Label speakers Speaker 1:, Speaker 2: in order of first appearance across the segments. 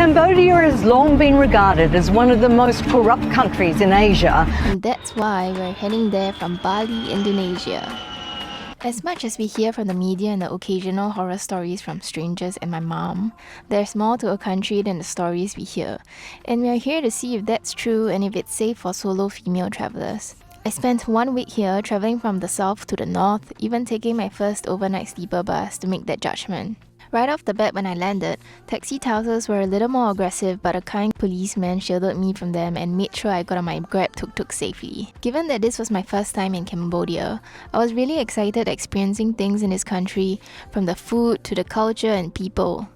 Speaker 1: Cambodia has long been regarded as one of the most corrupt countries in Asia.
Speaker 2: And that's why we're heading there from Bali, Indonesia. As much as we hear from the media and the occasional horror stories from strangers and my mom, there's more to a country than the stories we hear. And we are here to see if that's true and if it's safe for solo female travelers. I spent 1 week here traveling from the south to the north, even taking my first overnight sleeper bus to make that judgment. Right off the bat when I landed, taxi touts were a little more aggressive, but a kind policeman shielded me from them and made sure I got on my Grab tuk-tuk safely. Given that this was my first time in Cambodia, I was really excited experiencing things in this country, from the food to the culture and people.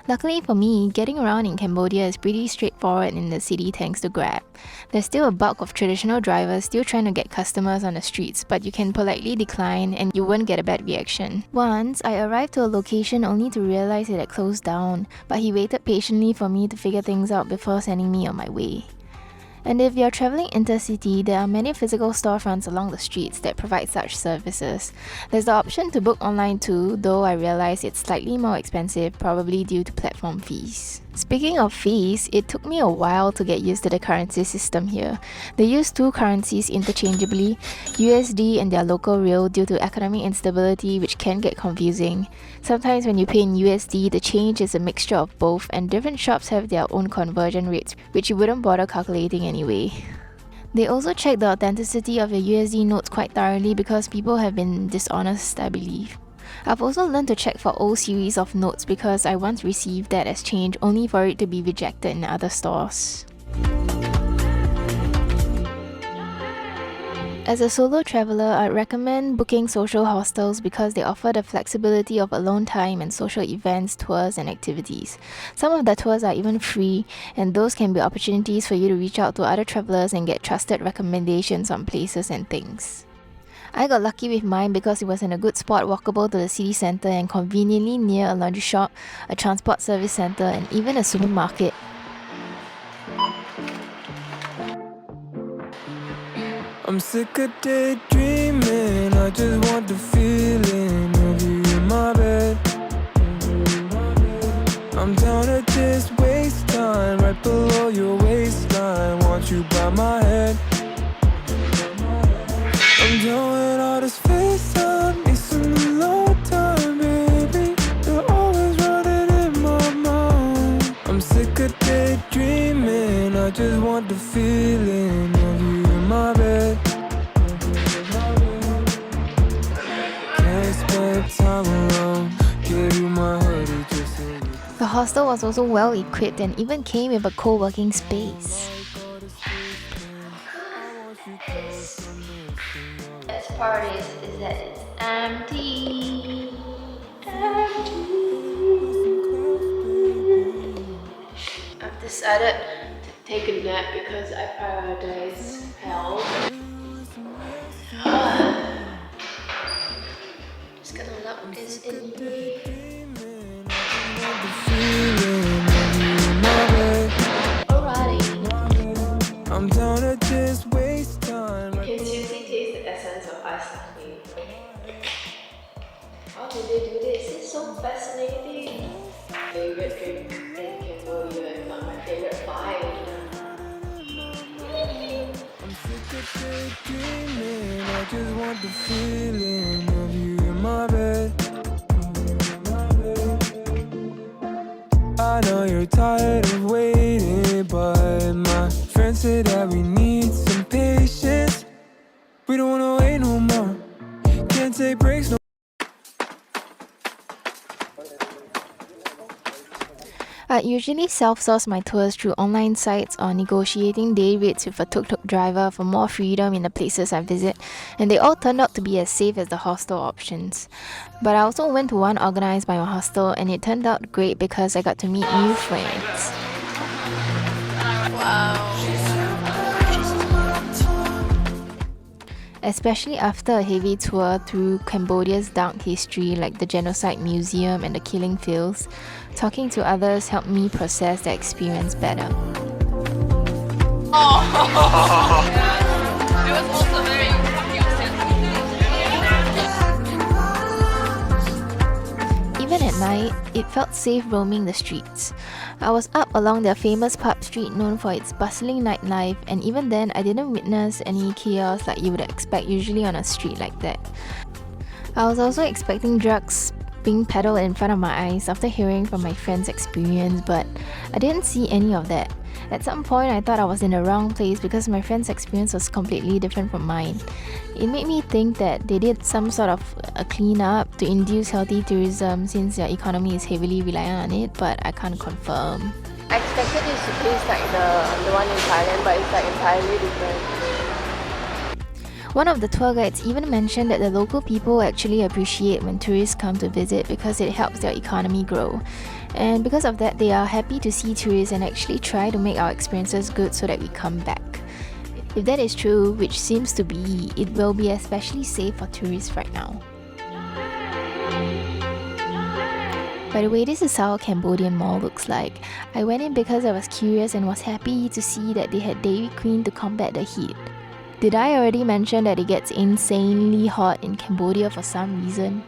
Speaker 2: Luckily for me, getting around in Cambodia is pretty straightforward in the city thanks to Grab. There's still a bulk of traditional drivers still trying to get customers on the streets, but you can politely decline and you won't get a bad reaction. Once, I arrived to a location only to realize it had closed down, but he waited patiently for me to figure things out before sending me on my way. And if you're traveling intercity, there are many physical storefronts along the streets that provide such services. There's the option to book online too, though I realize it's slightly more expensive, probably due to platform fees. Speaking of fees, it took me a while to get used to the currency system here. They use two currencies interchangeably, USD and their local riel, due to economic instability, which can get confusing. Sometimes when you pay in USD, the change is a mixture of both, and different shops have their own conversion rates, which you wouldn't bother calculating anyway. They also check the authenticity of your USD notes quite thoroughly because people have been dishonest, I believe. I've also learned to check for old series of notes because I once received that as change only for it to be rejected in other stores. As a solo traveler, I'd recommend booking social hostels because they offer the flexibility of alone time and social events, tours and activities. Some of the tours are even free, and those can be opportunities for you to reach out to other travelers and get trusted recommendations on places and things. I got lucky with mine because it was in a good spot walkable to the city centre and conveniently near a laundry shop, a transport service centre and even a supermarket.
Speaker 3: I'm sick of daydreaming, I just want the feeling of you in my bed. I'm down to just waste time right below your waistline, want you by my head. I'm done with all this FaceTime, need some alone time, baby. You're always running in my mind. I'm sick of daydreaming, I just want the feeling of you in my bed. Can't spend time alone, give you my head, it just ain't.
Speaker 2: The hostel was also well equipped and even came with a co-working space.
Speaker 4: Best part is that it's empty. I've decided to take a nap because I prioritize health. Just gonna lock this in here. Alrighty.
Speaker 3: I'm down to just waste time.
Speaker 4: You can seriously taste the essence of iced coffee. How do they do this? It's so fascinating. Favorite drink in Cambodia, if not my favorite vibe.
Speaker 3: I'm sick of daydreaming, I just want the feeling of you in my bed. I know you're tired of waiting, but my friend said that we need some patience. We don't wanna wait no more, can't take breaks no.
Speaker 2: I usually self-source my tours through online sites or negotiating day rates with a tuk-tuk driver for more freedom in the places I visit, and they all turned out to be as safe as the hostel options. But I also went to one organised by my hostel and it turned out great because I got to meet new friends. Especially after a heavy tour through Cambodia's dark history like the Genocide Museum and the killing fields, talking to others helped me process the experience better.
Speaker 5: It was also very
Speaker 2: Even at night, it felt safe roaming the streets. I was up along their famous pub street known for its bustling nightlife, and even then I didn't witness any chaos like you would expect usually on a street like that. I was also expecting drugs being peddled in front of my eyes after hearing from my friend's experience, but I didn't see any of that. At some point, I thought I was in the wrong place because my friend's experience was completely different from mine. It made me think that they did some sort of a cleanup to induce healthy tourism since their economy is heavily reliant on it, but I can't confirm.
Speaker 6: I expected it to taste like the one in Thailand, but it's like entirely different.
Speaker 2: One of the tour guides even mentioned that the local people actually appreciate when tourists come to visit because it helps their economy grow. And because of that, they are happy to see tourists and actually try to make our experiences good so that we come back. If that is true, which seems to be, it will be especially safe for tourists right now. By the way, this is how a Cambodian mall looks like. I went in because I was curious and was happy to see that they had Dairy Queen to combat the heat. Did I already mention that it gets insanely hot in Cambodia for some reason?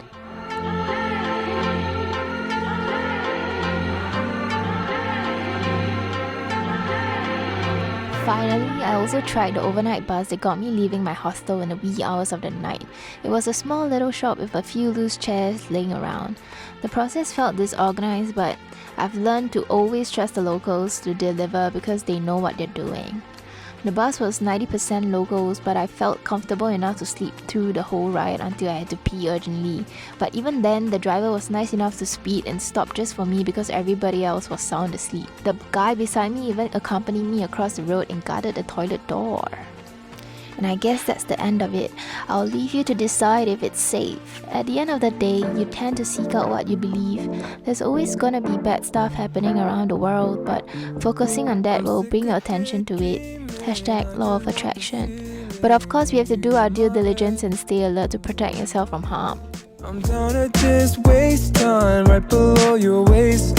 Speaker 2: Finally, I also tried the overnight bus that got me leaving my hostel in the wee hours of the night. It was a small little shop with a few loose chairs laying around. The process felt disorganized, but I've learned to always trust the locals to deliver because they know what they're doing. The bus was 90% locals, but I felt comfortable enough to sleep through the whole ride until I had to pee urgently. But even then, the driver was nice enough to speed and stop just for me because everybody else was sound asleep. The guy beside me even accompanied me across the road and guarded the toilet door. And I guess that's the end of it. I'll leave you to decide if it's safe. At the end of the day, you tend to seek out what you believe. There's always gonna be bad stuff happening around the world, but focusing on that will bring your attention to it. #law of attraction. But of course, we have to do our due diligence and stay alert to protect yourself from harm.
Speaker 3: I'm down to just waste time right below your waist.